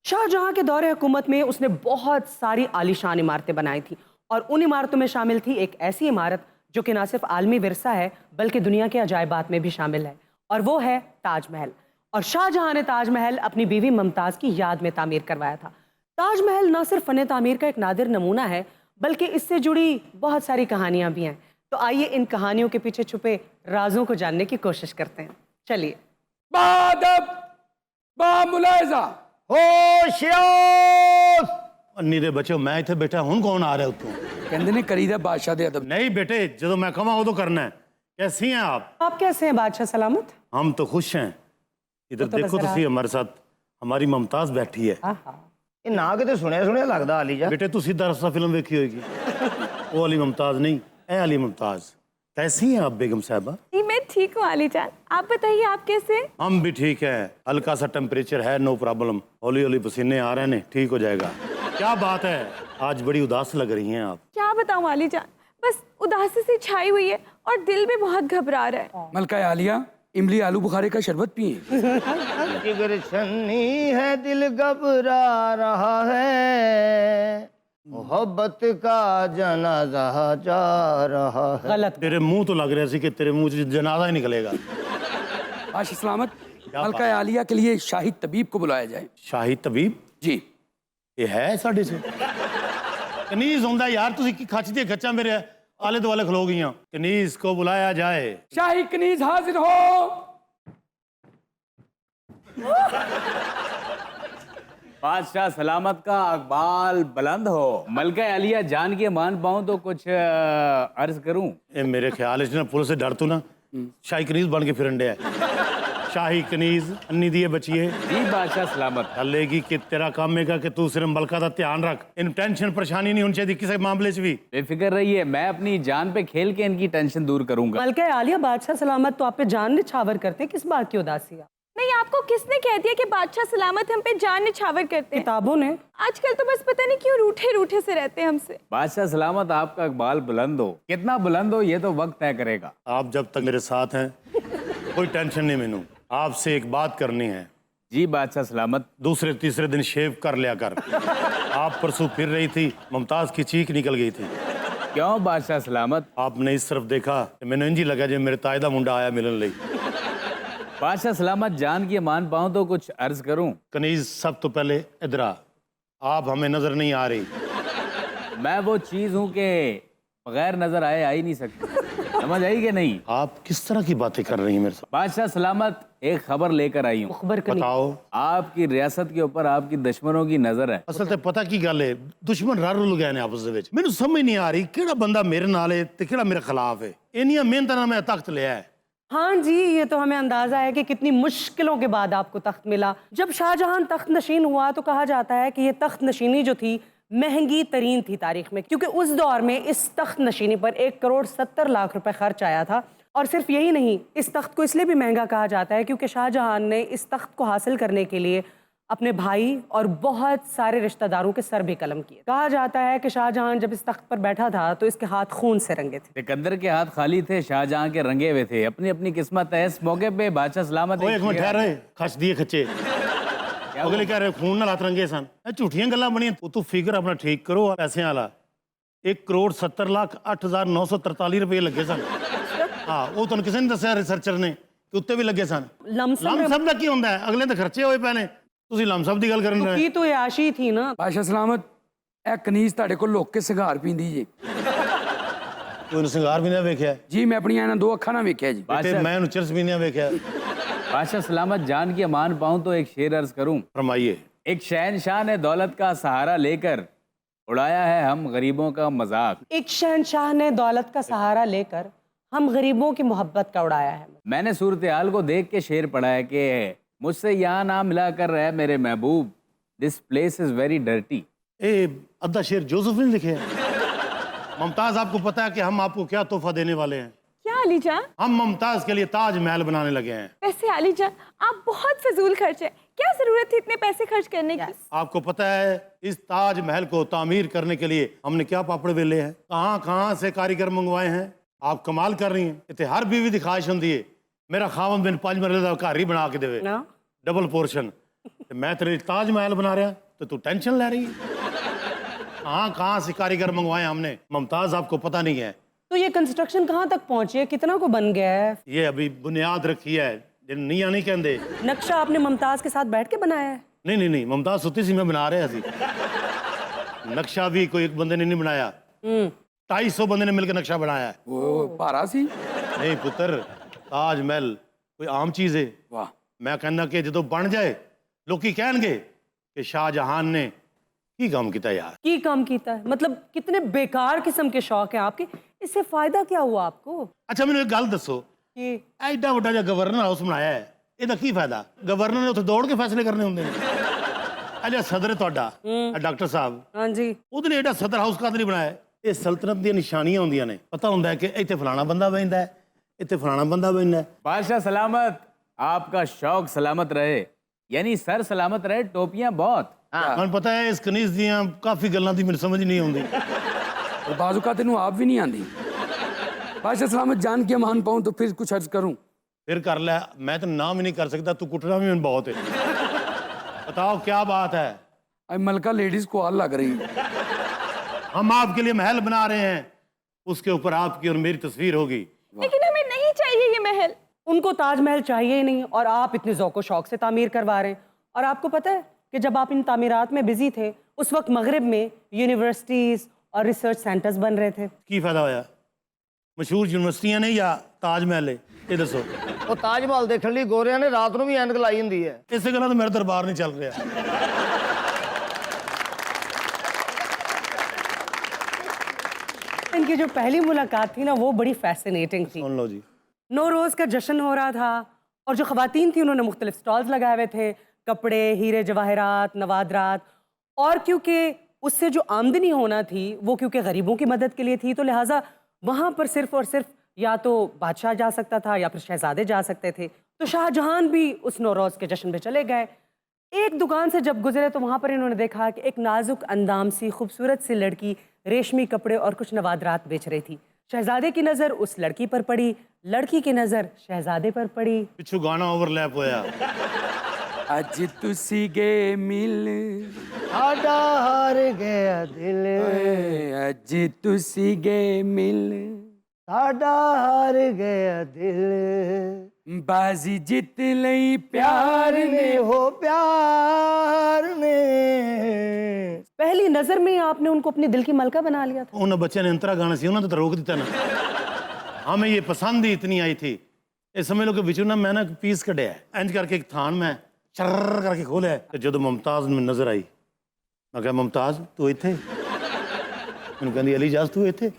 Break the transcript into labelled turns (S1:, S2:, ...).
S1: शाहजहां के दौरे हुकूमत में उसने बहुत सारी आलीशान इमारतें बनाई थी और उन इमारतों में शामिल थी एक ऐसी इमारत जो कि ना सिर्फ आलमी विरसा है बल्कि दुनिया के अजायबात में भी शामिल है, और वो है ताजमहल। और शाहजहां ने ताजमहल अपनी बीवी मुमताज़ की याद में तामीर करवाया था। ताजमहल न सिर्फ फ़न तामीर का एक नादिर नमूना है बल्कि इससे जुड़ी बहुत सारी कहानियाँ भी हैं। तो आइए इन कहानियों के पीछे छुपे राजों को जानने की कोशिश करते हैं। चलिए।
S2: बादब बामुलायजा
S3: होशियार नीरे बच्चो मैं इतने बैठा हूं कौन आ रहा है उतों
S2: कहते ने करीदा बादशाह दे अदब
S3: नहीं बेटे जो मैं कहा उदो करना है। कैसी हैं आप
S1: कैसे हैं बादशाह सलामत?
S3: हम तो खुश हैं। इधर
S1: तो
S3: देखो
S1: बस
S3: तुसी हमारे साथ हमारी मुमताज बैठी है।
S4: ਇਹ ਨਾ ਕਿਤੇ ਸੁਣਿਆ ਸੁਣਿਆ ਲੱਗਦਾ ਆਲੀ ਜਾ
S3: बेटे तू सीधा रस्ता फिल्म देखी होगी। वो वाली मुमताज नहीं ए वाली मुमताज। कैसी हैं आप बेगम साहबा?
S5: जी मैं ठीक हूँ अली जान, आप बताइए आप कैसे हैं?
S3: हम भी ठीक है, हल्का सा टेम्परेचर है, नो प्रॉब्लम। हौली हौली पसीने आ रहे हैं, ठीक हो जाएगा। क्या बात है, आज बड़ी उदास लग रही हैं आप।
S5: क्या बताऊँ अली जान, बस उदासी से छाई हुई है और दिल भी बहुत घबरा रहा है।
S2: मलका आलिया इमली आलू बुखारे का शरबत पिए।
S4: जिगर छन्नी है दिल घबरा रहा है, मोहब्बत का जनाजा जा रहा है।
S1: गलत।
S3: तेरे मुंह तो लग रहा सी कि तेरे मुंह से जनाजा ही निकलेगा।
S2: बादशाह सलामत मलका आलिया के लिए शाही तबीब को बुलाया जाए।
S3: शाही तबीब
S2: जी
S3: ये है साढ़े से कनीज होंदा यार, तुसी की खच दिया खच्चा मेरे आले दुआले खलो गई। कनीज को बुलाया जाए।
S2: शाही कनीज हाजिर हो।
S6: बादशाह सलामत का अकबाल बुलंद हो। मलका आलिया जान के मान पाऊं तो कुछ अर्ज करूं।
S3: ए मेरे ख्याल से ना पुलिस से डर तू ना शाही कनीज बन के फिरन डे है। शाही कनीज अन्नी दिए बचिए
S6: जी बादशाह सलामत।
S3: हलेगी कि तेरा काम है कि तू सिर्फ मलका का ध्यान रख। इन टेंशन परेशानी नहीं होनी चाहिए किसी मामले से भी।
S6: बेफिक्र रहिए, मैं अपनी जान पे खेल के इनकी टेंशन दूर करूंगा।
S1: मलका आलिया बादशाह सलामत तो आप पे जान निछावर करते हैं, किस बात की उदासी है?
S5: नहीं, आपको किसने कह दिया कि बादशाह सलामत हम पे जान निछावर करते हैं?
S1: किताबों ने।
S5: आजकल तो बस पता नहीं क्यों रूठे रूठे से रहते हैं हमसे।
S6: बादशाह सलामत आपका अकबाल बुलंद हो, कितना बुलंद हो ये तो वक्त तय करेगा।
S3: आप जब तक मेरे साथ हैं कोई टेंशन नहीं। मैनू आपसे एक बात करनी है।
S6: जी बादशाह सलामत।
S3: दूसरे तीसरे दिन शेव कर लिया कर। आप परसों फिर रही थी, मुमताज की चीख निकल गई थी।
S6: क्यों बादशाह सलामत?
S3: आपने इस तरफ देखा, मैंने इंजी लगा जो मेरे ताए दा मुंडा आया मिलन लई।
S6: बादशाह सलामत जान की मान पाऊं तो कुछ अर्ज करूं।
S3: कनीज सब तो पहले इधर आ, आप हमें नजर नहीं आ रही।
S6: मैं वो चीज हूं कि बगैर नजर आए आ ही नहीं सकती। समझ आई कि नहीं?
S3: आप किस तरह की बातें कर रही हैं मेरे साथ?
S6: बादशाह सलामत एक खबर लेकर आई हूँ।
S1: खबर कनी।
S3: बताओ।
S6: आपकी रियासत के ऊपर आपकी दुश्मनों की नजर है।
S3: असल ते पता की गल है, दुश्मन रल रुल गए ने आपस दे विच। मैनू समझ नहीं आ रही केड़ा बंदा मेरे नाल है ते केड़ा मेरे खिलाफ है। इन्नियां मेहनतां नाल मैं तख्त लिया है।
S1: हाँ जी, ये तो हमें अंदाजा है कि कितनी मुश्किलों के बाद आपको तख्त मिला। जब शाहजहां तख्त नशीन हुआ तो कहा जाता है कि ये तख्त नशीनी जो थी महंगी तरीन थी तारीख में, क्योंकि उस दौर में इस तख्त नशीनी पर 1,70,00,000 रुपए खर्च आया था। और सिर्फ यही नहीं, इस तख्त को इसलिए भी महंगा कहा जाता है क्योंकि शाहजहां ने इस तख्त को हासिल करने के लिए अपने भाई और बहुत सारे रिश्तेदारों के सर भी कलम किए। कहा जाता है कि शाहजहां जब इस तख्त पर बैठा था तो इसके हाथ खून से रंगे थे।
S6: सिकंदर के हाथ खाली थे, शाहजहां के रंगे हुए थे। अपनी अपनी किस्मत है। इस मौके पे बादशाह सलामत
S3: एक मिनट ठहरे, खच दिए खच्चे अगले कह रहे खून नाल हाथ रंगे सन। झूठियां गल्लां बनियां। तू फिगर अपना ठीक करो। पैसे वाला 1,70,08,943 रुपये लगे सन। हाँ वो तुम किसी ने दसिया रिसर्चर ने कि उत्ते भी लगे सन। लमसम का की होंदा है? अगले तो खर्चे होए पैने, तुसी लमसम की गल करन रहे।
S1: की तो याशी थी ना।
S2: बादशाह सलामत ए कनीज ਤੁਹਾਡੇ ਕੋਲ ਲੁੱਕ ਕੇ ਸਿਗਾਰ ਪੀਂਦੀ ਜੇ।
S3: कोई सिंगार भी नहीं वेख्या
S2: जी मैं अपनी ਇਹਨਾਂ ਦੋ ਅੱਖਾਂ ਨਾਲ ਵੇਖਿਆ ਜੀ।
S3: बेटे मैं उन्हें चिरस भी नहीं वेख्या।
S6: बादशाह सलामत जान की मान पाऊं तो एक शेर अर्ज करूं।
S3: फरमाइए।
S6: एक शहनशाह ने दौलत का सहारा लेकर उड़ाया है हम गरीबों का मजाक।
S1: एक शहनशाह ने दौलत का सहारा लेकर हम गरीबों की मोहब्बत का उड़ाया है।
S6: मैंने सूरत हाल को देख के शेर पढ़ा है कि मुझसे यहाँ ना मिला कर रहे मेरे महबूब, this place is very dirty.
S3: ए अद्धा शेर जोसेफ ने लिखे हैं। मुमताज आपको पता है कि हम आपको क्या तोहफा देने वाले हैं?
S5: क्या अली जान?
S3: हम मुमताज के लिए ताजमहल बनाने लगे हैं।
S5: वैसे अली जान आप बहुत फजूल खर्च है, क्या जरूरत थी इतने पैसे खर्च करने की?
S3: आपको पता है इस ताजमहल को तामीर करने के लिए हमने क्या पापड़ बेले हैं, कहाँ कहाँ से कारीगर मंगवाए हैं। आप कमाल कर रही हैं। इतने हर बीवी की ख्वाहिश होती है मेरा खावन बिन 5 मरले का घर ही बना के देवे,
S1: ना
S3: डबल पोर्शन। ਤੇ ਮੈਂ ਤੇਰੇ ਤਾਜ महल बना रहा तो तू टेंशन ले रही है। हाँ, कहाँ से कारीगर मंगवाए हमने, मुमताज आपको पता नहीं है।
S1: तो ये कंस्ट्रक्शन कहाँ तक पहुंची है, कितना को बन गया है?
S3: ये अभी बुनियाद रखी है, नीया नहीं कहते।
S1: नक्शा आपने मुमताज के साथ बैठ के बनाया है?
S3: नहीं नहीं नहीं, मुमताज सुती सी मैं बना रहा सी। नक्शा भी कोई एक बंदे ने नहीं बनाया, 250 बंदे ने मिलकर नक्शा बनाया है।
S2: वो भारा सी।
S3: नहीं पुत्र, ताज महल कोई आम चीज़ है।
S2: वाह।
S3: मैं कहना कि जो बन जाए लोग कहणगे कि शाहजहान ने की काम किया यार।
S1: की काम कीता है मतलब कितने बेकार किस्म के शौक हैं आपके, इससे फायदा क्या हुआ आपको?
S3: अच्छा मैंने एक गल दसो
S1: कि
S3: ਐਡਾ ਵੱਡਾ ਜਿਹਾ ਗਵਰਨਰ ਹਾਊਸ ਬਣਾਇਆ ਹੈ, ਇਹਦਾ ਕੀ ਫਾਇਦਾ? ਗਵਰਨਰ ਨੇ ਉੱਥੇ ਦੌੜ ਕੇ ਫੈਸਲੇ ਕਰਨੇ ਹੁੰਦੇ ਨੇ। ਇਹ ਜਿਹੜਾ ਸਦਰ ਹੈ ਤੁਹਾਡਾ, ਡਾਕਟਰ ਸਾਹਿਬ,
S1: हाँ जी,
S3: ਉਹਦੇ ਨੇ ਐਡਾ ਸਦਰ ਹਾਊਸ ਕਾਹਦੇ ਲਈ ਬਣਾਇਆ ਹੈ? ਇਹ ਸਲਤਨਤ ਦੀਆਂ ਨਿਸ਼ਾਨੀਆਂ ਹੁੰਦੀਆਂ ਨੇ, ਪਤਾ ਹੁੰਦਾ ਹੈ ਕਿ ਇੱਥੇ ਫਲਾਣਾ ਬੰਦਾ ਬੈਠਦਾ ਹੈ, ਇੱਥੇ ਫਲਾਣਾ ਬੰਦਾ ਬੈਠਦਾ ਹੈ।
S6: बादशाह सलामत, आपका शौक सलामत रहे, यानी सर सलामत रहे, टोपियां बहुत।
S3: ਮੈਨੂੰ ਪਤਾ ਹੈ ਇਸ ਕਨੀਜ਼ ਦੀਆਂ ਕਾਫੀ ਗੱਲਾਂ ਦੀ ਮੈਨੂੰ ਸਮਝ ਨਹੀਂ ਆਉਂਦੀ।
S2: और बाजुका तेन आप भी नहीं आती। बादशाह सलामत जान के मान पाऊँ तो फिर कुछ अर्ज करूँ।
S3: फिर कर ले, मैं तो नाम ही नहीं कर सकता, तू कुटना भी बहुत है। बताओ क्या बात है?
S2: अब मलका लेडीज को आल लग रही।
S3: हम आपके लिए महल बना रहे हैं, उसके ऊपर आपकी और मेरी तस्वीर होगी।
S5: लेकिन हमें नहीं चाहिए ये महल।
S1: उनको ताजमहल चाहिए ही नहीं और आप इतने ज़ौक़ शौक से तामीर करवा रहे हैं। और आपको पता है कि जब आप इन तामीरात में बिजी थे उस वक्त मगरिब में यूनिवर्सिटीज़ और रिसर्च सेंटर्स बन रहे थे।
S3: की फायदा होया? मशहूर यूनिवर्सिटियां ने या ताजमहल है? ये दसो।
S4: ਉਹ ਤਾਜ ਮਹਿਲ ਦੇਖਣ ਲਈ ਗੋਰਿਆਂ ਨੇ ਰਾਤ ਨੂੰ ਵੀ ਐਨਕ ਲਾਈ ਹੁੰਦੀ ਹੈ।
S3: ਇਸੇ ਗੱਲਾਂ ਤੋਂ ਮੇਰਾ ਦਰਬਾਰ ਨਹੀਂ ਚੱਲ ਰਿਹਾ।
S1: इनकी जो पहली मुलाकात थी ना वो बड़ी फैसिनेटिंग थी।
S3: सुन लो जी।
S1: नौरोज़ का जश्न हो रहा था और जो ख़वातीन थी उन्होंने मुख्तलिफ स्टॉल्स लगाए हुए थे, कपड़े, हीरे जवाहरात, नवादरात, और क्योंकि उससे जो आमदनी होना थी वो क्योंकि गरीबों की मदद के लिए थी, तो लिहाजा वहाँ पर सिर्फ और सिर्फ या तो बादशाह जा सकता था या फिर शहजादे जा सकते थे। तो शाहजहां भी उस नौरोज़ के जश्न में चले गए। एक दुकान से जब गुजरे तो वहाँ पर इन्होंने देखा कि एक नाजुक अंदाम सी खूबसूरत सी लड़की रेशमी कपड़े और कुछ नवादरात बेच रही थी। शहजादे की नज़र उस लड़की पर पड़ी, लड़की की नज़र शहजादे पर पड़ी।
S3: पिछू गाना ओवरलैप होया।
S2: अज तुसी गए मिल,
S4: ਸਾਡਾ ਹਾਰ ਗਿਆ ਦਿਲ,
S2: अज तुसी गए मिल,
S4: ਸਾਡਾ ਹਾਰ ਗਿਆ ਦਿਲ,
S2: बाजी जित लई प्यार ने।
S4: ਨੇ ਹੋ ਪਿਆਰ ਨੇ।
S1: पहली नज़र में आपने उनको अपने दिल की मलका बना लिया था।
S3: उन बच्चे ने अंतरा गाना सी, उन्होंने तो रोक दिता ना। हमें ये पसंद ही इतनी आई थी, ये समझ लो कि बिचू ना मैं ना पीस कढ़िया इंज करके एक थान में चर्र करके खोलिया। तो जो मुमताज में नजर आई, मैं कहा मुमताज तू इत्थे? मैंने कहती अली जाज तू इत्थे?